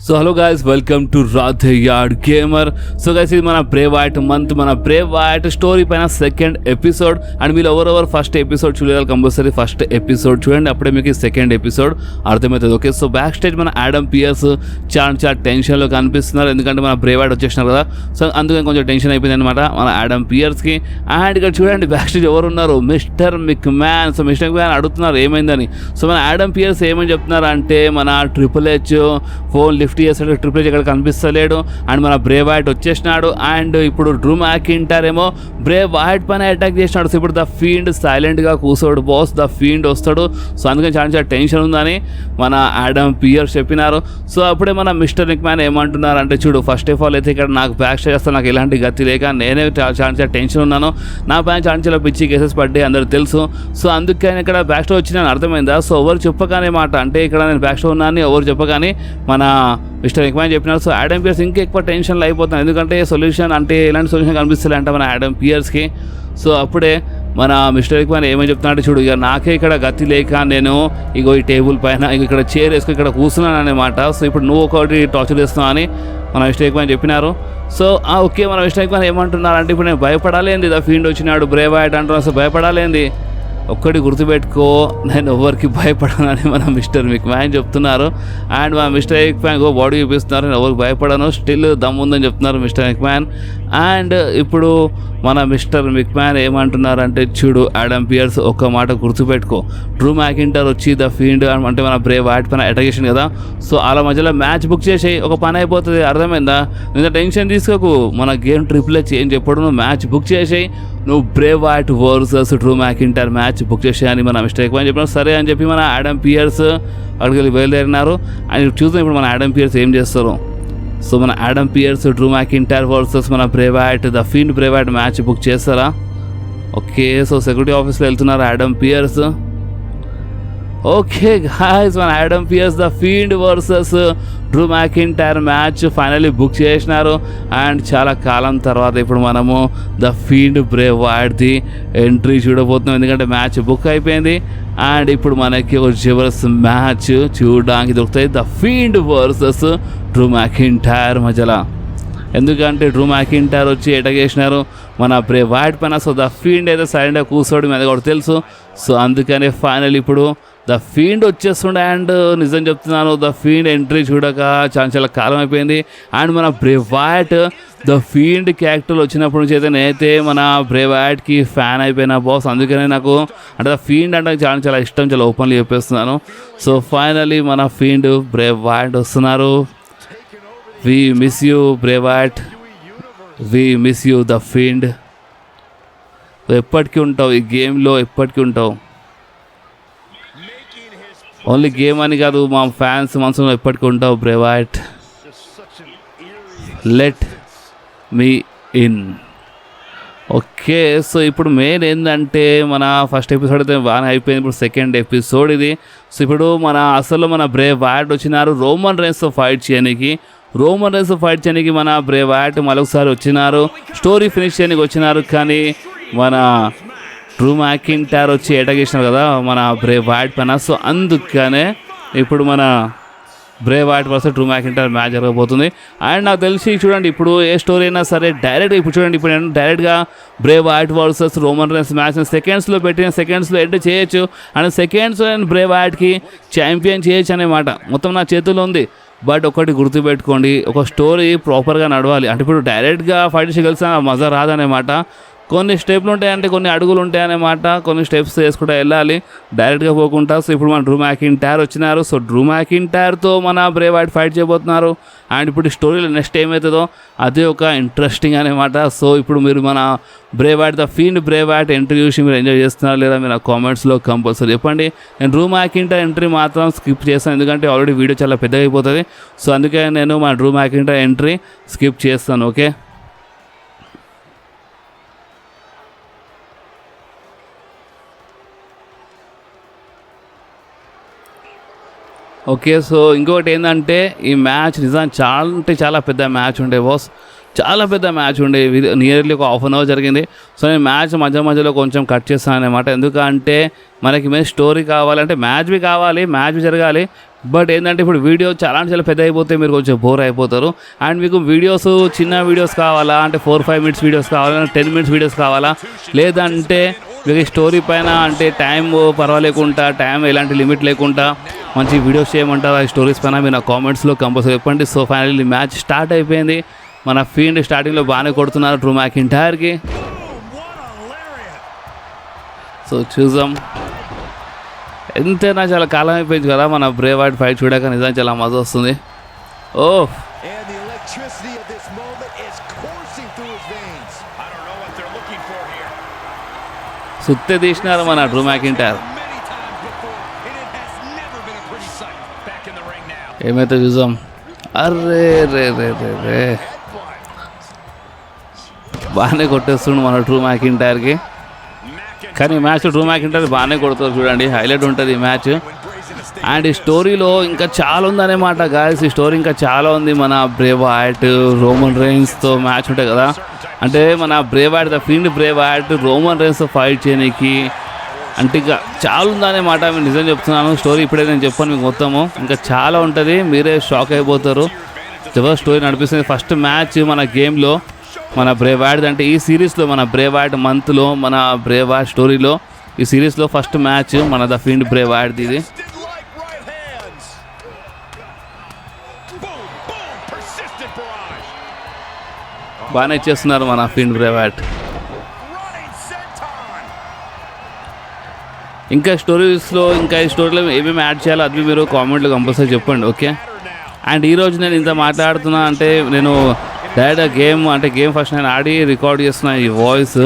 So hello guys, welcome to Radhe yard gamer. So guys, ఇది మన Bray white month, మన Bray white story పైన second episode. And మీరు ఎవరెవరు ఫస్ట్ ఎపిసోడ్ చూడాలి, కంపల్సరీ ఫస్ట్ ఎపిసోడ్ చూడండి, అప్పుడే మీకు సెకండ్ ఎపిసోడ్ అర్థమవుతుంది. ఓకే, సో బ్యాక్ స్టేజ్ మన ఆడమ్ పియర్స్ చాలా టెన్షన్లో కనిపిస్తున్నారు, ఎందుకంటే మన బ్రేవ్ వైట్ వచ్చేసినారు కదా. సో అందుకని కొంచెం టెన్షన్ అయిపోయింది అనమాట మన ఆడమ్ పియర్స్కి. అండ్ ఇక్కడ చూడండి బ్యాక్ స్టేజ్ ఎవరు ఉన్నారు, మిస్టర్ మిక్ మ్యాన్. సో మిస్టర్ మిక్ మ్యాన్ అడుగుతున్నారు ఏమైందని. సో మన ఆడమ్ పియర్స్ ఏమని చెప్తున్నారు అంటే, మన ట్రిపుల్ హెచ్ ఫోన్ లిఫ్ట్ చేస్తాడు, ట్రిపుల్ హెచ్ ఇక్కడ కనిపిస్తలేడు, అండ్ మన బ్రేవ్ వైట్ వచ్చేసినాడు. అండ్ ఇప్పుడు డ్రూ మ్యాకింటైర్ ఏమో బ్రేవ్ వైట్ పైన అటాక్ చేసినాడు. సో ఇప్పుడు ద ఫీల్డ్ సైలెంట్గా కూర్చోడు బాస్, ద ఫీల్డ్ వస్తాడు. సో అందుకని చాలా టెన్షన్ ఉందని మన ఆడమ్ పియర్స్ చెప్పినారు. సో అప్పుడే మన మిస్టర్ మిక్ మ్యాన్ ఏమంటున్నారు అంటే, చూడు ఫస్ట్ ఆఫ్ ఆల్ అయితే ఇక్కడ నాకు బ్యాక్ స్టేజ్ వస్తే నాకు ఎలాంటి గతి లేక నేనే చాలా టెన్షన్ ఉన్నాను, నా పైన చాలా పిచ్చి కేసెస్ పడ్డాయి అందరికి తెలుసు. సో అందుకే ఇక్కడ బ్యాక్ స్టేజ్ వచ్చిన అర్థమైందా. సో ఎవరు చెప్పగానే మాట అంటే, ఇక్కడ నేను బ్యాక్ స్టేజ్ ఉన్నాను ఎవరు చెప్పగానే మన మిస్టర్ మిక్ మ్యాన్ చెప్పినారు. సో ఆడమ్ పియర్స్ ఇంకా ఎక్కువ టెన్షన్లో అయిపోతున్నాను, ఎందుకంటే సొల్యూషన్ అంటే ఎలాంటి సొల్యూషన్ కనిపిస్తుంది అంటే మన ఆడమ్ పియర్స్కి. సో అప్పుడే మన మిస్టర్ మిక్ మ్యాన్ ఏమని చెప్తున్నాడు, చూడు ఇక నాకే ఇక్కడ గతి లేక నేను ఇగో ఈ టేబుల్ పైన ఇక్కడ చైర్ వేసుకుని ఇక్కడ కూర్చున్నాను అనమాట. సో ఇప్పుడు నువ్వు ఒకటి టార్చర్ చేస్తున్నావు అని మన మిస్టర్ మిక్ మ్యాన్ చెప్పినారు. సో ఓకే, మన మిస్టర్ మిక్ మ్యాన్ ఏమంటున్నారు అంటే, ఇప్పుడు నేను భయపడాలేంది, ద ఫీల్డ్ వచ్చినాడు బ్రేవ్ వైట్ అంటున్నాను. సో భయపడాలేంది, ఒక్కటి గుర్తుపెట్టుకో, నేను ఎవరికి భయపడనని మన మిస్టర్ మిక్ మ్యాన్ చెప్తున్నారు. అండ్ మన మిస్టర్ మిక్ మ్యాన్ బాడీ చూపిస్తున్నారు, నేను ఎవరికి భయపడను, స్టిల్ దమ్ ఉందని చెప్తున్నారు మిస్టర్ మిక్ మ్యాన్. అండ్ ఇప్పుడు మన మిస్టర్ మిక్ మ్యాన్ ఏమంటున్నారంటే, చూడు ఆడమ్ పియర్స్ ఒక్క మాట గుర్తుపెట్టుకో, డ్రూ మ్యాకింటైర్ వచ్చి ద ఫీల్డ్ అంటే మన బ్రేవ్ వైట్ పైన అటాక్ చేసింది కదా. సో అలా మధ్యలో మ్యాచ్ బుక్ చేసి ఒక పని అయిపోతుంది, అర్థమైందా. నేను టెన్షన్ తీసుకోకు, మన గేమ్ ట్రిపుల్ హెచ్ ఏం చెప్పడు, నువ్వు మ్యాచ్ బుక్ చేసి నువ్వు Bray Wyatt versus Drew McIntyre match book చేసేయని మన మిస్టర్ మిక్ మ్యాన్ చెప్పినారు. సరే అని చెప్పి మన ఆడమ్ పియర్స్ అక్కడికి బయలుదేరినారు. అండ్ చూద్దాం ఇప్పుడు మన ఆడమ్ పియర్స్ ఏం చేస్తారు. సో మన Adam Pearce Drew McIntyre versus మన Bray Wyatt the Fiend Brave Wyatt match book చేస్తారా. ఓకే, సో సెక్యూరిటీ ఆఫీస్లో వెళ్తున్నారు ఆడమ్ పియర్స్. ఓకే గాయ్స్, మన Adam Pearce the Fiend versus Drew McIntyre match finally book చేసినారు. And చాలా కాలం తర్వాత ఇప్పుడు మనము ద ఫీల్డ్ బ్రేవ్ వైట్ది ఎంట్రీ చూడబోతున్నాం, ఎందుకంటే మ్యాచ్ బుక్ అయిపోయింది. అండ్ ఇప్పుడు మనకి ఒక జబర్దస్త్ మ్యాచ్ చూడడానికి దొరుకుతాయి, the Fiend versus Drew McIntyre మధ్యలో. ఎందుకంటే డ్రూ మ్యాకింటైర్ వచ్చి ఎటగేసినారు మన బ్రేవ్ వైట్ పైన. సో ద ఫీల్డ్ అయితే సైలెంట్గా కూర్చోడు మీద కూడా తెలుసు. సో అందుకనే ఫైనల్ ఇప్పుడు ద ఫీల్డ్ వచ్చేస్తుండే. అండ్ నిజం చెప్తున్నాను, ద ఫీల్డ్ ఎంట్రీ చూడక చాలా కాలం అయిపోయింది. అండ్ మన Bray Wyatt the field character వచ్చినప్పటి నుంచి అయితే నేనైతే మన బ్రేవ్ వైట్కి ఫ్యాన్ అయిపోయినా బాస్. అందుకనే నాకు అంటే ద ఫీల్డ్ అంటే చాలా ఇష్టం, చాలా ఓపెన్లీ చెప్పేస్తున్నాను. సో ఫైనలీ మన ఫీల్డ్ బ్రేవ్ వైట్ వస్తున్నారు. We miss you brave white, we miss you the field. ఎప్పటికీ ఉంటావు ఈ గేమ్లో, ఎప్పటికీ ఉంటావు. ఓన్లీ గేమ్ అని కాదు, మా ఫ్యాన్స్ మనసులో ఎప్పటికీ ఉంటావు Brave white. Let me in. Okay, so ఇప్పుడు మెయిన్ ఏంటంటే మన ఫస్ట్ ఎపిసోడ్ అయితే బాగానే అయిపోయింది, ఇప్పుడు సెకండ్ ఎపిసోడ్ ఇది. సో ఇప్పుడు మన బ్రేవ్ వైట్ వచ్చినారు రోమన్ రైన్స్తో ఫైట్ చేయడానికి. మన బ్రేవ్ వైట్ మరొకసారి వచ్చినారు, స్టోరీ ఫినిష్ చేయడానికి వచ్చినారు. కానీ మన డ్రూ మ్యాకింటైర్ వచ్చి అటాక్ చేసినారు కదా మన బ్రేవ్ వైట్ పైన. సో అందుకనే ఇప్పుడు మన Bray Wyatt versus Drew McIntyre match జరగబోతుంది. అండ్ నాకు తెలిసి చూడండి, ఇప్పుడు ఏ స్టోరీ అయినా సరే డైరెక్ట్ ఇప్పుడు చూడండి, ఇప్పుడు నేను డైరెక్ట్గా Brave Wyatt versus Roman Reigns match సెకండ్స్లో పెట్టిన సెకండ్స్లో ఎంటర్ చేయొచ్చు. అండ్ సెకండ్స్ నేను బ్రేవ్ వైట్కి ఛాంపియన్ చేయొచ్చు అనే మాట మొత్తం నా చేతుల్లో ఉంది. బట్ ఒకటి గుర్తుపెట్టుకోండి, ఒక స్టోరీ ప్రాపర్గా నడవాలి. అంటే ఇప్పుడు డైరెక్ట్గా ఫైట్ చేయగలిసిన మజా రాదనేమాట. కొన్ని స్టెప్లు ఉంటాయంటే, కొన్ని అడుగులు ఉంటాయన్నమాట, కొన్ని స్టెప్స్ వేసుకుంటూ వెళ్ళాలి డైరెక్ట్గా పోకుండా. సో ఇప్పుడు మన డ్రూ మ్యాకింటైర్ వచ్చినారు. సో డ్రూ మ్యాకింటైర్తో మన బ్రేవ్ వైట్ ఫైట్ చేయబోతున్నారు. అండ్ ఇప్పుడు స్టోరీలో నెక్స్ట్ ఏమవుతుందో అదే ఒక ఇంట్రెస్టింగ్ అనమాట. సో ఇప్పుడు మీరు మన Bray Wyatt the Fiend Brave white entry చూసి మీరు ఎంజాయ్ చేస్తున్నారు లేదా మీరు కామెంట్స్లో కంపల్సరీ చెప్పండి. నేను డ్రూ మ్యాకింటైర్ ఎంట్రీ మాత్రం స్కిప్ చేస్తాను, ఎందుకంటే ఆల్రెడీ వీడియో చాలా పెద్దగా అయిపోతుంది. సో అందుకే నేను మా డ్రూ మ్యాకింటైర్ ఎంట్రీ స్కిప్ చేస్తాను. ఓకే, సో ఇంకొకటి ఏంటంటే ఈ మ్యాచ్ నిజానికి చాలా పెద్ద మ్యాచ్ ఉండే బాస్, చాలా పెద్ద మ్యాచ్ ఉండే, నియర్లీ ఒక హాఫ్ అన్ అవర్ జరిగింది. సో నేను మ్యాచ్ మధ్యలో కొంచెం కట్ చేస్తాను అనమాట, ఎందుకంటే మనకి మెయిన్ స్టోరీ కావాలంటే మ్యాచ్ బి కావాలి, మ్యాచ్ బి జరగాలి, బట్ ఏంటంటే ఇప్పుడు వీడియో చాలా పెద్ద అయిపోతే మీరు కొంచెం బోర్ అయిపోతారు. అండ్ మీకు వీడియోస్ చిన్న వీడియోస్ కావాలా అంటే 4-5 మినిట్స్ వీడియోస్ కావాలా, 10 మినిట్స్ వీడియోస్ కావాలా, లేదంటే మీకు స్టోరీ పైన అంటే టైం పర్వాలేకుండా, టైం ఎలాంటి లిమిట్ లేకుండా మంచి వీడియోస్ చేయమంటారు ఆ స్టోరీస్ పైన మీరు నా కామెంట్స్లో కంపల్సరీ చెప్పండి. సో ఫైనల్లీ మ్యాచ్ స్టార్ట్ అయిపోయింది. మన ఫీల్డ్ స్టార్టింగ్లో బాగానే కొడుతున్నారు డ్రూ మ్యాకింటైర్కి. సో చూద్దాం. ఎంతైనా చాలా కాలం అయిపోయింది కదా మన బ్రేవ్ హార్ట్ ఫైట్ చూడాక, నిజంగా చాలా మజా వస్తుంది. ఓ సుత్తే తీసినారు మన డ్రూ మ్యాకింటైర్. ఏమైతే చూద్దాం. అర్రే రే రే రే రే బాగానే కొట్టేస్తుండు మన డ్రూ మ్యాకింటైర్కి. కానీ ఈ మ్యాచ్ డ్రూ మ్యాకింటైర్ బాగానే కొడుతారు చూడండి, హైలైట్ ఉంటుంది ఈ మ్యాచ్. అండ్ ఈ స్టోరీలో ఇంకా చాలా ఉందనేమాట గాయస్. ఈ స్టోరీ ఇంకా చాలా ఉంది. మన బ్రేవ్ హార్ట్ రోమన్ రైన్స్తో మ్యాచ్ ఉంటాయి కదా, అంటే మన Bray Wyatt the Fiend Bray Wyatt Roman రైన్స్తో ఫైట్ చేయడానికి అంటే ఇంకా చాలా ఉందనేమాట. నేను నిజం చెప్తున్నాను, స్టోరీ ఇప్పుడే నేను చెప్పాను మీకు మొత్తము. ఇంకా చాలా ఉంటుంది, మీరే షాక్ అయిపోతారు. జబర్దస్త్ స్టోరీ నడిపిస్తుంది. ఫస్ట్ మ్యాచ్ మన గేమ్లో మన బ్రేవ్ హార్ట్ అంటే ఈ సిరీస్లో మన బ్రేవ్ హార్ట్ మంత్లో మన బ్రేవ్ హార్ట్ స్టోరీలో ఈ సిరీస్లో ఫస్ట్ మ్యాచ్ మన ద ఫీల్డ్ బ్రేవ్ హార్ట్ది ఇది. బాగానే ఇచ్చేస్తున్నారు మన ఫీల్డ్ బ్రేవ్ హార్ట్. ఇంకా స్టోరీస్లో ఇంకా ఈ స్టోరీలో ఏమేమి యాడ్ చేయాలో అది మీరు కామెంట్లో కంపల్సరీ చెప్పండి, ఓకే. అండ్ ఈరోజు నేను ఇంత మాట్లాడుతున్నా అంటే నేను డైరెక్ట్గా గేమ్ ఫస్ట్ నేను ఆడి రికార్డ్ చేస్తున్నా ఈ వాయిస్.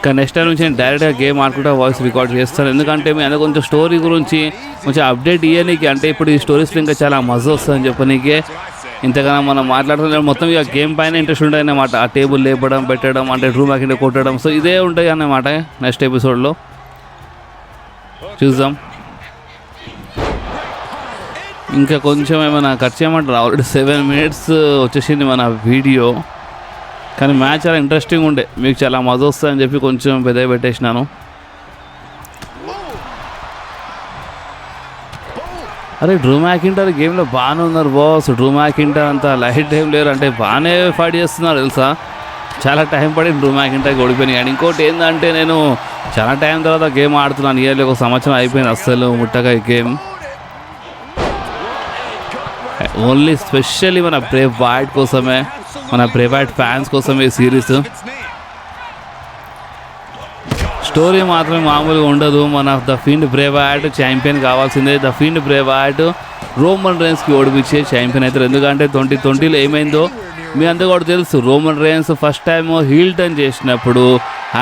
కానీ నెక్స్ట్ టైం నుంచి నేను డైరెక్ట్గా గేమ్ ఆడుకుంటా వాయిస్ రికార్డ్ చేస్తాను. ఎందుకంటే మీ అందులో కొంచెం స్టోరీ గురించి కొంచెం అప్డేట్ ఇవ్వనీకి, అంటే ఇప్పుడు ఈ స్టోరీస్లో ఇంకా చాలా మజా వస్తుందని చెప్పనీకే ఇంతగానో మనం మాట్లాడుతున్నాం. మొత్తం ఇక గేమ్ పైన ఇంట్రెస్ట్ ఉంటుంది అన్నమాట. ఆ టేబుల్ లేపడం పెట్టడం అంటే డ్రూ మ్యాకింటైర్ కొట్టడం, సో ఇదే ఉంటాయి అన్నమాట నెక్స్ట్ ఎపిసోడ్లో. చూద్దాం. ఇంకా కొంచెం ఏమైనా ఖర్చు చేయమంటారు. ఆల్రెడీ 7 మినిట్స్ వచ్చేసింది మన వీడియో. కానీ మ్యాచ్ చాలా ఇంట్రెస్టింగ్ ఉండే, మీకు చాలా మజా వస్తుందని చెప్పి కొంచెం పెద్దగా పెట్టేసినాను. అరే డ్రూ మ్యాకింటైర్ గేమ్లో బాగానే ఉన్నారు బాస్. డ్రూ మ్యాకింటైర్ అంత లైట్ టైం లేరు, అంటే బాగానే ఫైట్ చేస్తున్నారు తెలుసా. చాలా టైం పడింది డ్రూ మ్యాకింటైర్కి ఓడిపోయినాయి. అండ్ ఇంకోటి ఏంటంటే నేను చాలా టైం తర్వాత గేమ్ ఆడుతున్నాను. ఇయర్లీ 1 సంవత్సరం అయిపోయింది అస్సలు ముట్టగా ఈ గేమ్. ఓన్లీ స్పెషల్లీ మన బ్రేవ్ హార్ట్ కోసమే, మన బ్రేవ్ హార్ట్ ఫ్యాన్స్ కోసమే ఈ సిరీస్. స్టోరీ మాత్రమే మామూలుగా ఉండదు. మన the Fiend Bray Wyatt champion కావాల్సిందే. The Fiend Bray Wyatt Roman రైన్స్కి ఓడిపించే ఛాంపియన్ అవుతారు. ఎందుకంటే 2020లో ఏమైందో మీ అందరూ కూడా తెలుసు. Roman Reigns first time heel turn చేసినప్పుడు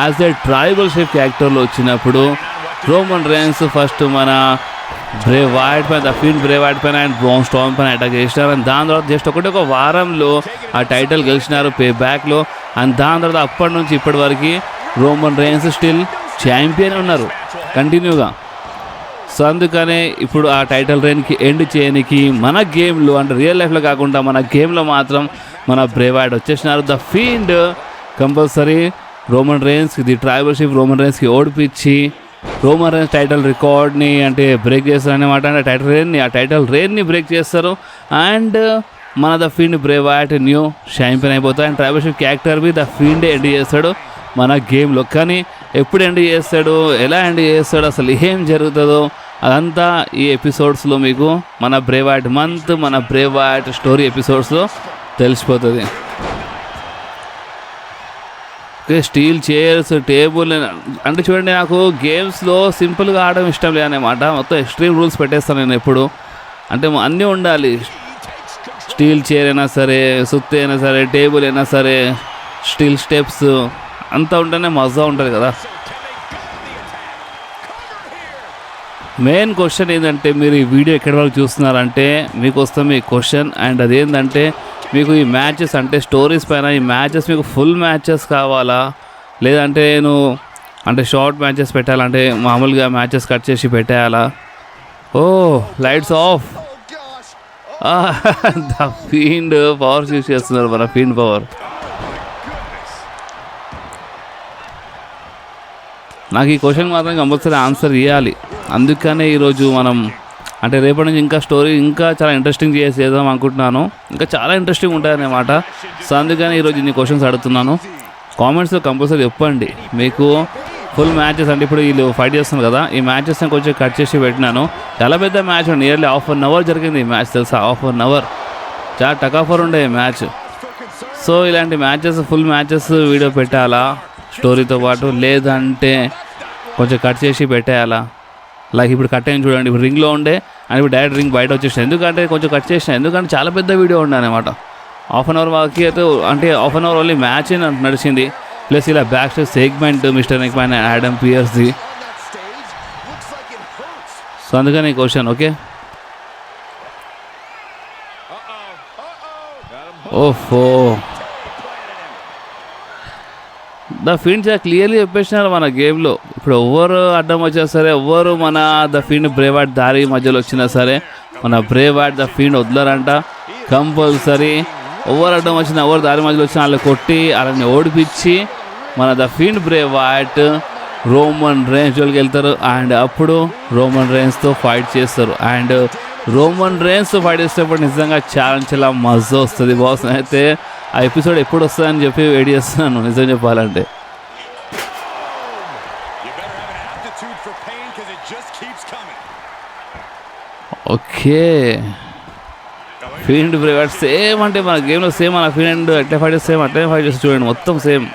యాజ్ ఏ ట్రైబల్ షిప్ క్యారెక్టర్లో వచ్చినప్పుడు రోమన్ రైన్స్ ఫస్ట్ మన బ్రేవ్ హార్ట్ పైన ద ఫీల్డ్ బ్రేవ్ హార్ట్ పైన అండ్ బ్రాన్ స్టార్మ్ పైన అటాక్ చేసినారు. అండ్ దాని తర్వాత జస్ట్ ఒక వారంలో ఆ టైటిల్ గెలిచినారు పే బ్యాక్లో. అండ్ దాని తర్వాత అప్పటి నుంచి ఇప్పటి వరకు రోమన్ రైన్స్ స్టిల్ ఛాంపియన్ ఉన్నారు కంటిన్యూగా. సో అందుకనే ఇప్పుడు ఆ టైటిల్ రైన్కి ఎండ్ చేయడానికి మన గేమ్లో అంటే రియల్ లైఫ్లో కాకుండా మన గేమ్లో మాత్రం మన బ్రేవ్ హార్ట్ వచ్చేసినారు. ద ఫీల్డ్ కంపల్సరీ రోమన్ రైన్స్కి ది ట్రైబల్ షిప్ రోమన్ రైన్స్కి ఓడిపించి రోమన్ రైన్స్ టైటిల్ రికార్డ్ని అంటే బ్రేక్ చేస్తారు అన్నమాట. అంటే ఆ టైటిల్ రైన్ని బ్రేక్ చేస్తారు. అండ్ మన the Fiend Bray Wyatt new champion అయిపోతారు. And tribal chief character be the Fiend end చేస్తాడు మన గేమ్లో. కానీ ఎప్పుడు ఎండ్ చేస్తాడు, ఎలా ఎండ్ చేస్తాడు, అసలు ఏం జరుగుతుందో అదంతా ఈ ఎపిసోడ్స్లో మీకు మన బ్రేవ్ హార్ట్ మంత్ మన బ్రేవ్ హార్ట్ స్టోరీ ఎపిసోడ్స్లో తెలిసిపోతుంది. స్టీల్ చైర్స్ టేబుల్ అంటే చూడండి, నాకు గేమ్స్లో సింపుల్గా ఆడడం ఇష్టం లేదన్నమాట. మొత్తం ఎక్స్ట్రీమ్ రూల్స్ పెట్టేస్తాను నేను ఎప్పుడు. అంటే అన్నీ ఉండాలి. స్టీల్ చైర్ అయినా సరే, సుత్తి అయినా సరే, టేబుల్ అయినా సరే, స్టీల్ స్టెప్స్ అంతా ఉంటేనే మజా ఉంటుంది కదా. మెయిన్ క్వశ్చన్ ఏంటంటే మీరు ఈ వీడియో ఎక్కడి వరకు చూస్తున్నారంటే మీకు వస్తాం ఈ క్వశ్చన్. అండ్ అదేంటంటే మీకు ఈ మ్యాచెస్ అంటే స్టోరీస్ పైన ఈ మ్యాచెస్ మీకు ఫుల్ మ్యాచెస్ కావాలా, లేదంటే అంటే షార్ట్ మ్యాచెస్ పెట్టాలంటే మామూలుగా మ్యాచెస్ కట్ చేసి పెట్టేయాలా? Oh lights off. The Fiend powers use చేస్తున్నారు, మన ఫీల్డ్ పవర్. నాకు ఈ క్వశ్చన్ మాత్రం కంపల్సరీ ఆన్సర్ ఇవ్వాలి. అందుకనే ఈరోజు మనం అంటే రేపటి నుంచి ఇంకా స్టోరీ ఇంకా చాలా ఇంట్రెస్టింగ్ చేద్దాం అనుకుంటున్నాను. ఇంకా చాలా ఇంట్రెస్టింగ్ ఉంటాయన్నమాట. సో అందుకని ఈరోజు ఇన్ని క్వశ్చన్స్ అడుగుతున్నాను. కామెంట్స్లో కంపల్సరీ చెప్పండి మీకు ఫుల్ మ్యాచెస్ అంటే ఇప్పుడు వీళ్ళు ఫైట్ చేస్తున్నారు కదా, ఈ మ్యాచెస్ని కొంచెం కట్ చేసి పెట్టినాను. చాలా పెద్ద మ్యాచ్ అండి, నియర్లీ 1/2 అవర్ జరిగింది ఈ మ్యాచ్ తెలుసా. 1/2 అవర్ చాలా టకాఫర్ ఉండే మ్యాచ్. సో ఇలాంటి మ్యాచెస్ ఫుల్ మ్యాచెస్ వీడియో పెట్టాలా స్టోరీతో పాటు, లేదంటే కొంచెం కట్ చేసి పెట్టేయాలా. లైక్ ఇప్పుడు కట్ అయింది చూడండి, ఇప్పుడు రింగ్లో ఉండే అని ఇప్పుడు డైరెక్ట్ రింగ్ బయట వచ్చేసాను. ఎందుకంటే కొంచెం కట్ చేసిన, ఎందుకంటే చాలా పెద్ద వీడియో ఉండే అనమాట. 1/2 అవర్ వరకు అయితే అంటే 1/2 అవర్ ఓన్లీ మ్యాచ్ నడిచింది. ప్లస్ ఇలా backstage segment mister McMahon Adam పియర్స్ది. సో అందుకని ఈ క్వశ్చన్ ఓకే. ఓహో ద ఫీల్డ్ చాలా క్లియర్లీ చెప్పేసినారు మన గేమ్లో. ఇప్పుడు ఎవరు అడ్డం వచ్చినా సరే, ఎవరు మన ద ఫీల్డ్ బ్రేవ్ వాట్ దారి మధ్యలో వచ్చినా సరే, మన బ్రేవ్ వాట్ ద ఫీల్డ్ వదలరంట కంపల్సరీ. ఎవరు అడ్డం వచ్చినా, ఎవరు దారి మధ్యలో వచ్చినా వాళ్ళని కొట్టి వాళ్ళని ఓడిపించి మన the Fiend Bray what Roman rains జోలికి వెళ్తారు. అండ్ అప్పుడు రోమన్ రేన్స్తో ఫైట్ చేస్తారు. అండ్ రోమన్ రేన్స్తో ఫైట్ చేసేటప్పుడు నిజంగా చాలా మజా వస్తుంది బాస్. అయితే ఆ ఎపిసోడ్ ఎప్పుడు వస్తుందని చెప్పి వెయిట్ చేస్తున్నాను నిజం చెప్పాలంటే. Okay field Bray what same అంటే మన గేమ్లో సేమ్ మన ఫీల్డ్ ఎట్లా ఫైట్ చేస్తే సేమ్ అట్లనే ఫైట్ చేస్తే చూడండి, మొత్తం సేమ్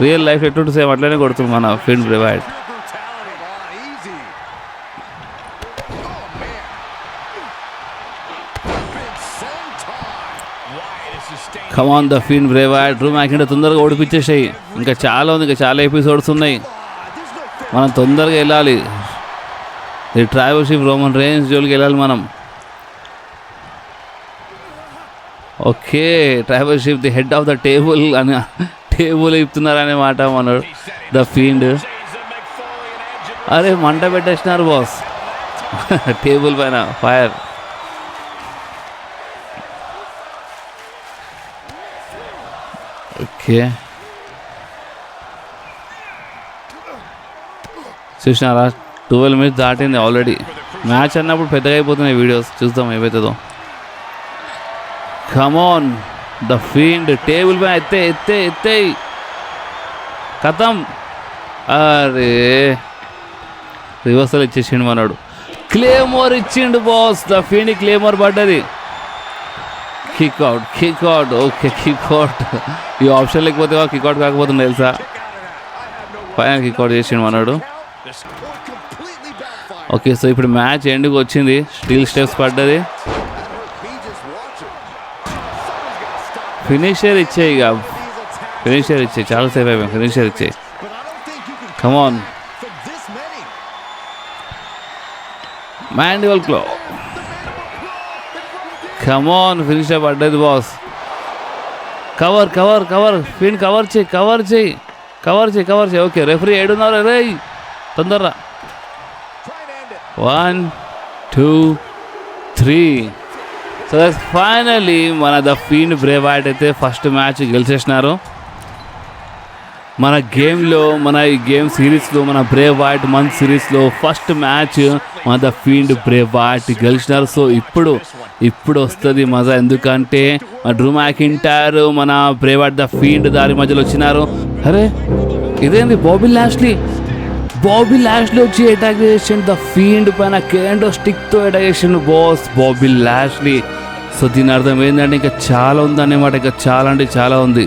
రియల్ లైఫ్ ఎట్లుంటే సేమ్ అట్లనే కొడుతుంది మన field Bray what. Come on the Fiend Bray what Drew McIntyre తొందరగా ఓడిపించేసాయి. ఇంకా చాలా ఉంది, ఇంకా చాలా ఎపిసోడ్స్ ఉన్నాయి, మనం తొందరగా వెళ్ళాలి. ఈ ట్రైబల్ షిప్ రోమన్ రేన్స్ జోలికి వెళ్ళాలి మనం. Okay tribal ship the head of the table అని టేబుల్ ఇస్తున్నారనే మాట మన ద ఫీల్డ్. అరే మంట పెట్టేసినారు బాస్ టేబుల్ పైన ఫైర్. ఓకే చూసినారా 12 minutes దాటింది ఆల్రెడీ. మ్యాచ్ అన్నప్పుడు పెద్దగా అయిపోతున్నాయి వీడియోస్, చూద్దాం ఏమవుతుందో. కమాన్ ద ఫీల్డ్ టేబుల్ పైన ఎత్తే కథం. అరే రివర్సల్ ఇచ్చేసిండు మనోడు, క్లేమోర్ ఇచ్చిండు బాస్. ద ఫీల్డ్ క్లేమోర్ పడ్డది. Kick out okay kick out. ఈ ఆప్షన్ లేకపోతే కిక్అవుట్ కాకపోతుంది తెలుసా. పైన కిక్అవుట్ చేసిండు మనోడు. ఓకే సో ఇప్పుడు మ్యాచ్ ఎండ్కి వచ్చింది, స్టీల్ స్టెప్స్ పడ్డది. ఫినిషర్ ఇచ్చే ఇక ఫినిషర్ ఇచ్చే చాలా సేఫ్ అయిపోయింది. ఫినిషర్ ఇచ్చే come on mandible claw. Come on finisher పడ్డది బాస్. కవర్ ఫీన్ కవర్ చేయి. ఓకే రెఫరీ ఏడున్నారు రే తొందరరా. 1 2 3. సో దట్స్ ఫైనలీ మన ద ఫీల్డ్ బ్రేవ్ వాట్ అయితే ఫస్ట్ మ్యాచ్ గెలిచేసినారు. మన గేమ్లో మన ఈ గేమ్ సిరీస్లో మన బ్రేవ్ వాట్ మంత్ సిరీస్లో ఫస్ట్ మ్యాచ్ మన ద ఫీల్డ్ బ్రేవ్ వాట్ గెలిచినారు. సో ఇప్పుడు వస్తుంది మజా, ఎందుకంటే డ్రూ మ్యాకింటైర్ మన బ్రేవ్ వాట్ ద ఫీల్డ్ దారి మధ్యలో వచ్చినారు. అరే ఇదేంది బాబీ లాష్లీ వచ్చి అటాక్ చేసిండు ద ఫీల్డ్ పైన, కేండో స్టిక్తో అటాక్ చేసిండు బాస్ బాబీ లాష్లీ. సో దీని అర్థం ఏంటంటే ఇంకా చాలా ఉందన్నమాట, ఇంకా చాలా అంటే చాలా ఉంది.